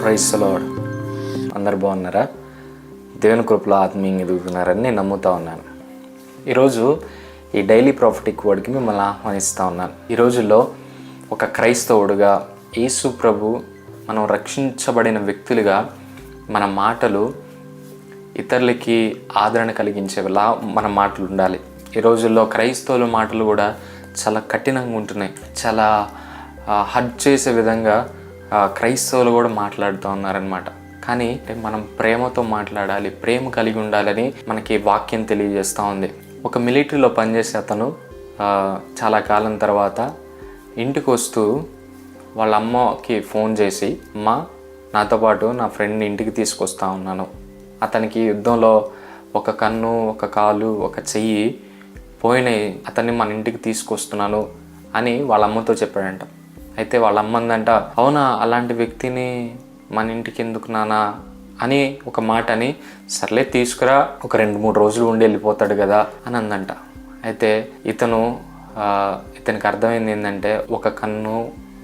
Praise the lord. అందరు బాగున్నారా? దేవుని కృపలో ఆత్మీయంగా ఎదుగుతున్నారని నేను నమ్ముతా ఉన్నాను. ఈరోజు ఈ డైలీ ప్రాఫిటిక్ వర్డ్కి మిమ్మల్ని ఆహ్వానిస్తూ ఉన్నాను. ఈ రోజుల్లో ఒక క్రైస్తవుడుగా యేసు ప్రభు మనం రక్షించబడిన వ్యక్తులుగా మన మాటలు ఇతరులకి ఆదరణ కలిగించేలా మన మాటలు ఉండాలి. ఈ రోజుల్లో క్రైస్తవుల మాటలు కూడా చాలా కఠినంగా ఉంటున్నాయి. చాలా హర్ట్ చేసే విధంగా క్రైస్తవులు కూడా మాట్లాడుతూ ఉన్నారనమాట. కానీ మనం ప్రేమతో మాట్లాడాలి, ప్రేమ కలిగి ఉండాలని మనకి వాక్యం తెలియజేస్తూ ఉంది. ఒక మిలిటరీలో పనిచేసే అతను చాలా కాలం తర్వాత ఇంటికి వస్తూ వాళ్ళ అమ్మకి ఫోన్ చేసి, అమ్మ నాతో పాటు నా ఫ్రెండ్ని ఇంటికి తీసుకొస్తా ఉన్నాను, అతనికి యుద్ధంలో ఒక కన్ను, ఒక కాలు, ఒక చెయ్యి పోయినాయి, అతన్ని మన ఇంటికి తీసుకొస్తున్నాను అని వాళ్ళ అమ్మతో చెప్పాడంట. అయితే వాళ్ళ అమ్మ అందంట, అవునా, అలాంటి వ్యక్తిని మన ఇంటికి ఎందుకు నానా అని ఒక మాట అని, సర్లే తీసుకురా, ఒక 2-3 రోజులు ఉండి వెళ్ళిపోతాడు కదా అని అందంట. అయితే ఇతనికి అర్థమైంది ఏంటంటే, ఒక కన్ను,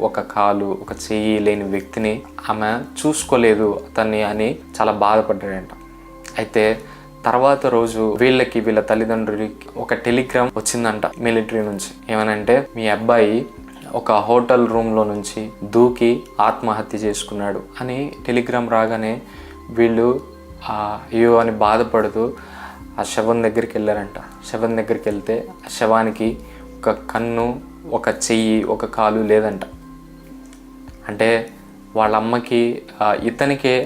ఒక కాలు, ఒక చెయ్యి లేని వ్యక్తిని ఆమె చూసుకోలేదు అతన్ని అని చాలా బాధపడ్డాడంట. అయితే తర్వాత రోజు వీళ్ళ తల్లిదండ్రులకి ఒక టెలిగ్రామ్ వచ్చిందంట మిలిటరీ నుంచి. ఏమనంటే, మీ అబ్బాయి ఒక హోటల్ రూమ్లో నుంచి దూకి ఆత్మహత్య చేసుకున్నాడు అని టెలిగ్రామ్ రాగానే వీళ్ళు అయ్యో అని బాధపడుతూ ఆ శవం దగ్గరికి వెళ్ళారంట. శవం దగ్గరికి వెళ్తే ఆ శవానికి ఒక కన్ను, ఒక చెయ్యి, ఒక కాలు లేదంట. అంటే వాళ్ళ అమ్మకి ఇతనికే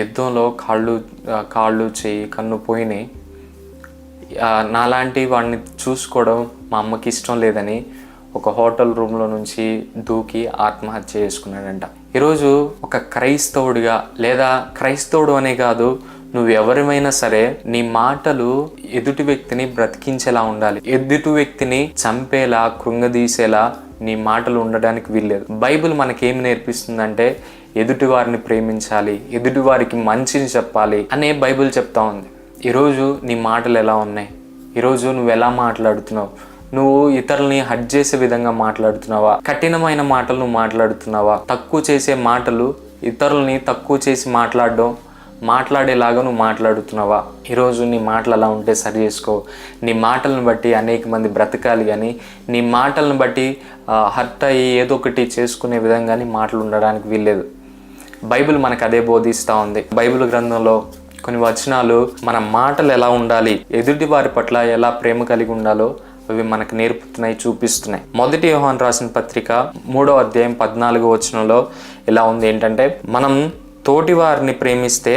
యుద్ధంలో కాళ్ళు, చెయ్యి, కన్ను పోయినాయి, నాలాంటి వాడిని చూసుకోవడం మా అమ్మకి ఇష్టం లేదని ఒక హోటల్ రూమ్లో నుంచి దూకి ఆత్మహత్య చేసుకున్నాడంట. ఈరోజు ఒక క్రైస్తవుడిగా, లేదా క్రైస్తవుడు అనే కాదు, నువ్వు ఎవరిమైనా సరే నీ మాటలు ఎదుటి వ్యక్తిని బ్రతికించేలా ఉండాలి. ఎదుటి వ్యక్తిని చంపేలా, కృంగదీసేలా నీ మాటలు ఉండడానికి వీల్లేదు. బైబిల్ మనకేమి నేర్పిస్తుందంటే, ఎదుటి వారిని ప్రేమించాలి, ఎదుటి వారికి మంచిని చెప్పాలి అనే బైబిల్ చెప్తా ఉంది. ఈరోజు నీ మాటలు ఎలా ఉన్నాయి? ఈరోజు నువ్వు ఎలా మాట్లాడుతున్నావు? నువ్వు ఇతరులని హర్ట్ చేసే విధంగా మాట్లాడుతున్నావా? కఠినమైన మాటలు నువ్వు మాట్లాడుతున్నావా? తక్కువ చేసే మాటలు, ఇతరులని తక్కువ చేసి మాట్లాడేలాగా నువ్వు మాట్లాడుతున్నావా? ఈరోజు నీ మాటలు అలా ఉంటే సరి చేసుకో. నీ మాటలను బట్టి అనేక మంది బ్రతకాలి, కానీ నీ మాటలను బట్టి హర్ట్ అయ్యి ఏదో ఒకటి చేసుకునే విధంగా నీ మాటలు ఉండడానికి వీల్లేదు. బైబిల్ మనకు అదే బోధిస్తూ ఉంది. బైబిల్ గ్రంథంలో కొన్ని వచనాలు మన మాటలు ఎలా ఉండాలి, ఎదుటి వారి పట్ల ఎలా ప్రేమ కలిగి ఉండాలో అవి మనకు నేర్పుతున్నాయి, చూపిస్తున్నాయి. 1 యోహాను రాసిన పత్రిక 3వ అధ్యాయం 14వ వచనంలో ఇలా ఉంది ఏంటంటే, మనం తోటి వారిని ప్రేమిస్తే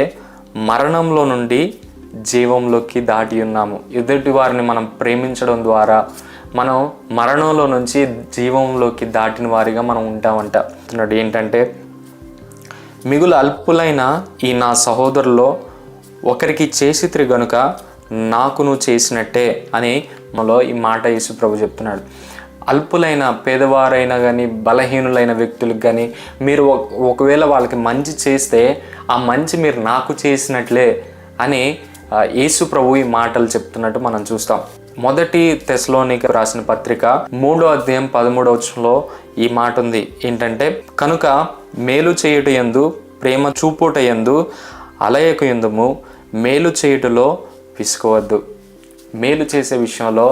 మరణంలో నుండి జీవంలోకి దాటి ఉన్నాము. ఎదుటి వారిని మనం ప్రేమించడం ద్వారా మనం మరణంలో నుంచి జీవంలోకి దాటిన వారిగా మనం ఉంటామంట. ఏంటంటే, మిగులు అల్పులైన ఈ నా సహోదరులో ఒకరికి చేసితిరి గనుక నాకు నువ్వు చేసినట్టే అని మనలో ఈ మాట యేసు ప్రభు చెప్తున్నాడు. అల్పులైన, పేదవారైనా కానీ, బలహీనులైన వ్యక్తులకు కానీ మీరు ఒకవేళ వాళ్ళకి మంచి చేస్తే ఆ మంచి మీరు నాకు చేసినట్లే అని యేసు ప్రభు ఈ మాటలు చెప్తున్నట్టు మనం చూస్తాం. 1 తెస్సలోనికీయులకు రాసిన పత్రిక 3వ అధ్యాయం 13వ వచనంలో ఈ మాట ఉంది ఏంటంటే, కనుక మేలు చేయుట యందు, ప్రేమ చూపుట యందు అలయక యందుము, మేలు చేయుటలో విసుకోవద్దు. మేలు చేసే విషయంలో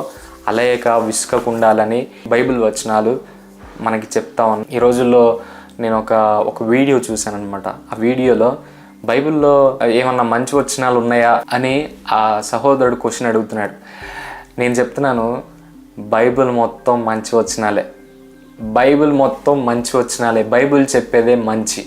అలయక విసుకకుండాలని బైబిల్ వచనాలు మనకి చెప్తా ఉన్నాయి. ఈ రోజుల్లో నేను ఒక వీడియో చూశాను అనమాట. ఆ వీడియోలో బైబిల్లో ఏమన్నా మంచి వచనాలు ఉన్నాయా అని ఆ సహోదరుడు క్వశ్చన్ అడుగుతున్నాడు. నేను చెప్తున్నాను, బైబిల్ మొత్తం మంచి వచనాలే, బైబిల్ మొత్తం మంచి వచనాలే, బైబిల్ చెప్పేదే మంచి.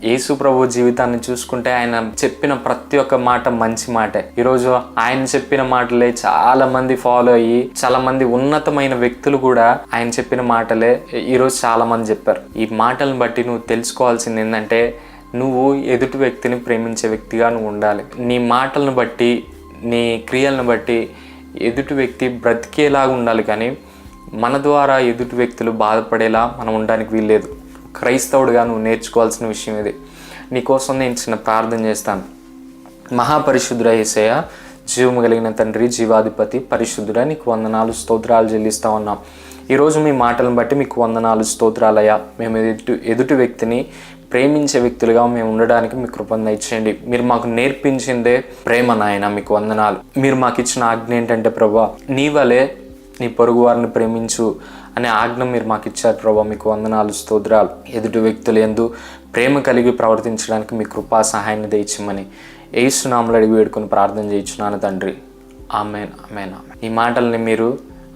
యేసు ప్రభు జీవితాన్ని చూసుకుంటే ఆయన చెప్పిన ప్రతి ఒక్క మాట మంచి మాటే. ఈరోజు ఆయన చెప్పిన మాటలే చాలా మంది ఫాలో అయ్యి, చాలా మంది ఉన్నతమైన వ్యక్తులు కూడా ఆయన చెప్పిన మాటలే ఈరోజు చాలా మంది చెప్పారు. ఈ మాటలను బట్టి నువ్వు తెలుసుకోవాల్సింది ఏంటంటే, నువ్వు ఎదుటి వ్యక్తిని ప్రేమించే వ్యక్తిగా నువ్వు ఉండాలి. నీ మాటలను బట్టి, నీ క్రియలను బట్టి ఎదుటి వ్యక్తి బ్రతికేలాగా ఉండాలి, కానీ మన ద్వారా ఎదుటి వ్యక్తులు బాధపడేలా మనం ఉండడానికి వీల్లేదు. క్రైస్తవుడిగా నువ్వు నేర్చుకోవాల్సిన విషయం ఇది. నీకోసం నేను చిన్న ప్రార్థన చేస్తాను. మహాపరిశుద్ధుడా యేసయ్య, జీవము కలిగిన తండ్రి, జీవాధిపతి, పరిశుద్ధుడా, నీకు వందనాలు, స్తోత్రాలు చెల్లిస్తూ ఉన్నాం. ఈరోజు మీ మాటలను బట్టి మీకు వందనాలు, స్తోత్రాలయ్యా. మేము ఎదుటి వ్యక్తిని ప్రేమించే వ్యక్తులుగా మేము ఉండడానికి మీ కృపను దయచేయండి. మీరు మాకు నేర్పించిందే ప్రేమ నాయన, మీకు వందనాలు. మీరు మాకు ఇచ్చిన ఆజ్ఞ ఏంటంటే ప్రభా, నీ వలే నీ పొరుగు వారిని ప్రేమించు అనే ఆజ్ఞ మీరు మాకు ఇచ్చారు ప్రభా, మీకు వందనాలు, స్తోత్రాలు. ఎదుటి వ్యక్తులు యందు ప్రేమ కలిగి ప్రవర్తించడానికి మీ కృపా సహాయాన్ని దయచేయమని యేసు నామములో అడిగి వేడుకొని ప్రార్థన చేయించున్నాను తండ్రి. ఆమేన్, ఆమేన్, ఆమేన్. ఈ మాటల్ని మీరు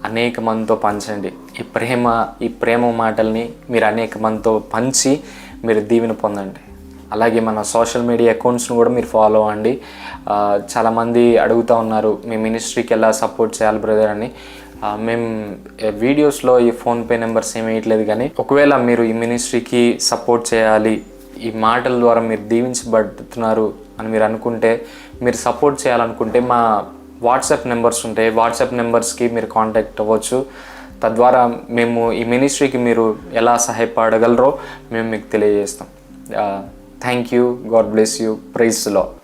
అనేక మందితో పంచండి. ఈ ప్రేమ మాటల్ని మీరు అనేక మందితో పంచి మీరు దీవెన పొందండి. అలాగే మన సోషల్ మీడియా అకౌంట్స్ను కూడా మీరు ఫాలో అవ్వండి. చాలామంది అడుగుతూ ఉన్నారు, మీ మినిస్ట్రీకి ఎలా సపోర్ట్ చేయాలి బ్రదర్ అని. మేము వీడియోస్లో ఈ ఫోన్పే నెంబర్స్ ఏమి వేయట్లేదు, కానీ ఒకవేళ మీరు ఈ మినిస్ట్రీకి సపోర్ట్ చేయాలి, ఈ మాటల ద్వారా మీరు దీవించబడుతున్నారు అని మీరు అనుకుంటే, మీరు సపోర్ట్ చేయాలనుకుంటే మా వాట్సాప్ నెంబర్స్ ఉంటాయి. వాట్సాప్ నెంబర్స్కి మీరు కాంటాక్ట్ అవ్వచ్చు. తద్వారా మేము ఈ మినిస్ట్రీకి మీరు ఎలా సహాయపడగలరో మేము మీకు తెలియజేస్తాం. Thank you. God bless you. Praise the lord.